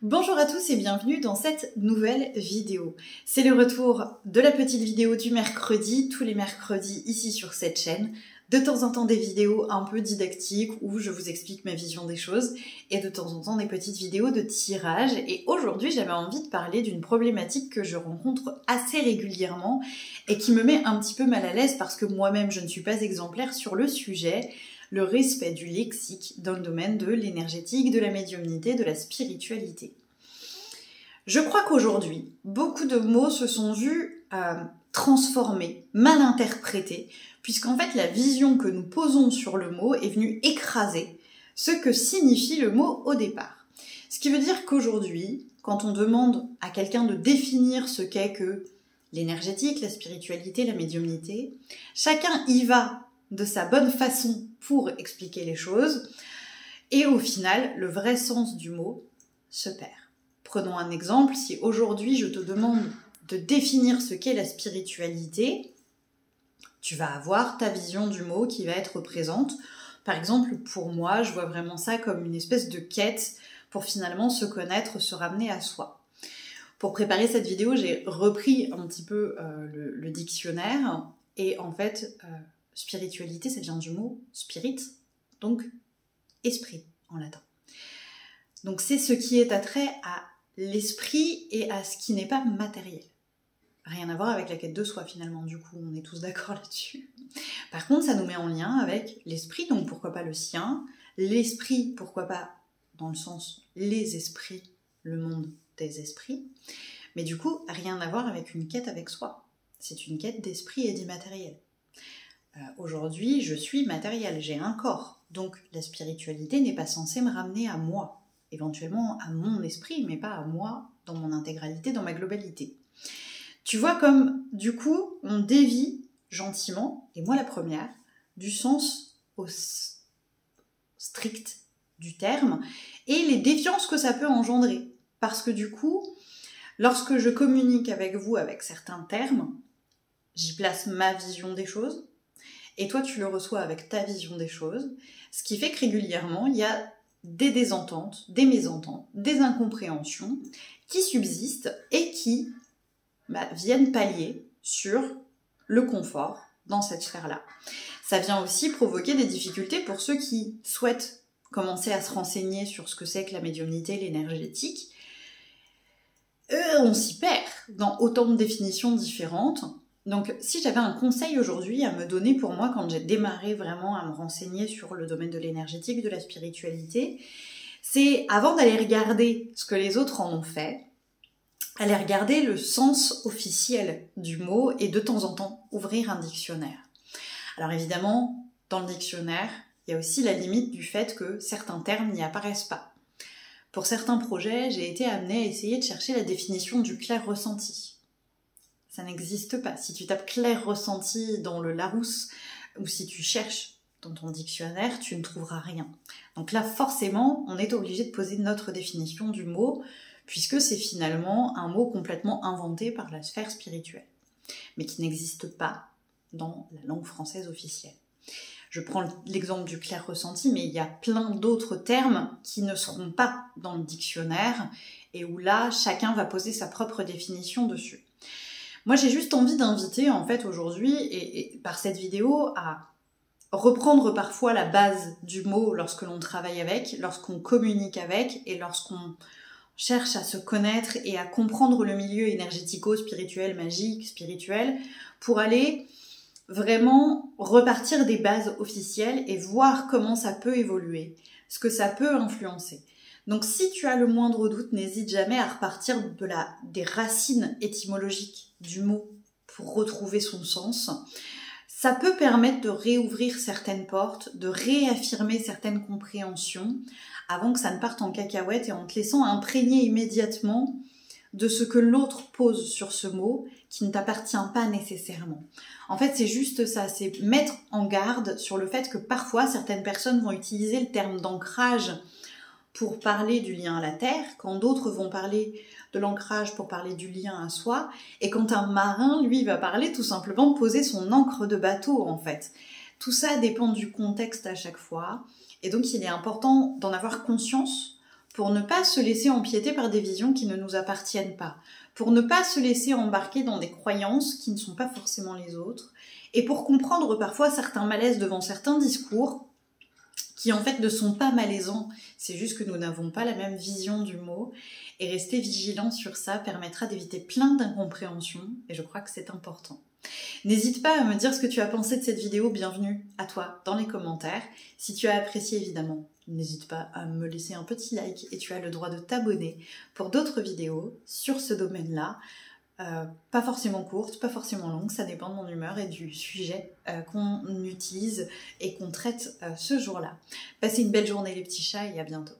Bonjour à tous et bienvenue dans cette nouvelle vidéo. C'est le retour de la petite vidéo du mercredi, tous les mercredis ici sur cette chaîne. De temps en temps des vidéos un peu didactiques où je vous explique ma vision des choses et de temps en temps des petites vidéos de tirage. Et aujourd'hui j'avais envie de parler d'une problématique que je rencontre assez régulièrement et qui me met un petit peu mal à l'aise parce que moi-même je ne suis pas exemplaire sur le sujet. Le respect du lexique dans le domaine de l'énergétique, de la médiumnité, de la spiritualité. Je crois qu'aujourd'hui, beaucoup de mots se sont vus transformés, mal interprétés, puisqu'en fait la vision que nous posons sur le mot est venue écraser ce que signifie le mot au départ. Ce qui veut dire qu'aujourd'hui, quand on demande à quelqu'un de définir ce qu'est que l'énergétique, la spiritualité, la médiumnité, chacun y va de sa bonne façon pour expliquer les choses, et au final, le vrai sens du mot se perd. Prenons un exemple, si aujourd'hui je te demande de définir ce qu'est la spiritualité, tu vas avoir ta vision du mot qui va être présente. Par exemple, pour moi, je vois vraiment ça comme une espèce de quête pour finalement se connaître, se ramener à soi. Pour préparer cette vidéo, j'ai repris un petit peu le dictionnaire, et en fait, spiritualité, ça vient du mot spirit, donc esprit en latin. Donc c'est ce qui est attrait à l'esprit et à ce qui n'est pas matériel. Rien à voir avec la quête de soi finalement, du coup on est tous d'accord là-dessus. Par contre ça nous met en lien avec l'esprit, donc pourquoi pas le sien, l'esprit, pourquoi pas dans le sens les esprits, le monde des esprits, mais du coup rien à voir avec une quête avec soi. C'est une quête d'esprit et d'immatériel. Aujourd'hui, je suis matériel, j'ai un corps. Donc la spiritualité n'est pas censée me ramener à moi, éventuellement à mon esprit, mais pas à moi dans mon intégralité, dans ma globalité. Tu vois comme, du coup, on dévie gentiment, et moi la première, du sens au strict du terme, et les défiances que ça peut engendrer. Parce que du coup, lorsque je communique avec vous avec certains termes, j'y place ma vision des choses, et toi tu le reçois avec ta vision des choses, ce qui fait que régulièrement il y a des désententes, des mésententes, des incompréhensions qui subsistent et qui viennent pallier sur le confort dans cette sphère-là. Ça vient aussi provoquer des difficultés pour ceux qui souhaitent commencer à se renseigner sur ce que c'est que la médiumnité, l'énergétique. On s'y perd dans autant de définitions différentes. Donc, si j'avais un conseil aujourd'hui à me donner pour moi quand j'ai démarré vraiment à me renseigner sur le domaine de l'énergétique, de la spiritualité, c'est avant d'aller regarder ce que les autres en ont fait, aller regarder le sens officiel du mot et de temps en temps ouvrir un dictionnaire. Alors évidemment, dans le dictionnaire, il y a aussi la limite du fait que certains termes n'y apparaissent pas. Pour certains projets, j'ai été amenée à essayer de chercher la définition du clair ressenti. Ça n'existe pas. Si tu tapes clair ressenti dans le Larousse ou si tu cherches dans ton dictionnaire, tu ne trouveras rien. Donc là, forcément, on est obligé de poser notre définition du mot puisque c'est finalement un mot complètement inventé par la sphère spirituelle, mais qui n'existe pas dans la langue française officielle. Je prends l'exemple du clair ressenti, mais il y a plein d'autres termes qui ne seront pas dans le dictionnaire et où là, chacun va poser sa propre définition dessus. Moi, j'ai juste envie d'inviter, en fait, aujourd'hui, et par cette vidéo, à reprendre parfois la base du mot lorsque l'on travaille avec, lorsqu'on communique avec, et lorsqu'on cherche à se connaître et à comprendre le milieu énergético-spirituel, magique, spirituel, pour aller vraiment repartir des bases officielles et voir comment ça peut évoluer, ce que ça peut influencer. Donc si tu as le moindre doute, n'hésite jamais à repartir des racines étymologiques du mot pour retrouver son sens. Ça peut permettre de réouvrir certaines portes, de réaffirmer certaines compréhensions avant que ça ne parte en cacahuète et en te laissant imprégner immédiatement de ce que l'autre pose sur ce mot qui ne t'appartient pas nécessairement. En fait, c'est juste ça, c'est mettre en garde sur le fait que parfois certaines personnes vont utiliser le terme d'ancrage pour parler du lien à la terre, quand d'autres vont parler de l'ancrage pour parler du lien à soi, et quand un marin, lui, va parler tout simplement de poser son ancre de bateau, en fait. Tout ça dépend du contexte à chaque fois, et donc il est important d'en avoir conscience pour ne pas se laisser empiéter par des visions qui ne nous appartiennent pas, pour ne pas se laisser embarquer dans des croyances qui ne sont pas forcément les autres, et pour comprendre parfois certains malaises devant certains discours qui en fait ne sont pas malaisants, c'est juste que nous n'avons pas la même vision du mot, et rester vigilant sur ça permettra d'éviter plein d'incompréhensions, et je crois que c'est important. N'hésite pas à me dire ce que tu as pensé de cette vidéo, bienvenue à toi dans les commentaires. Si tu as apprécié évidemment, n'hésite pas à me laisser un petit like et tu as le droit de t'abonner pour d'autres vidéos sur ce domaine-là. Pas forcément courtes, pas forcément longues, ça dépend de mon humeur et du sujet qu'on utilise et qu'on traite ce jour-là. Passez une belle journée les petits chats et à bientôt.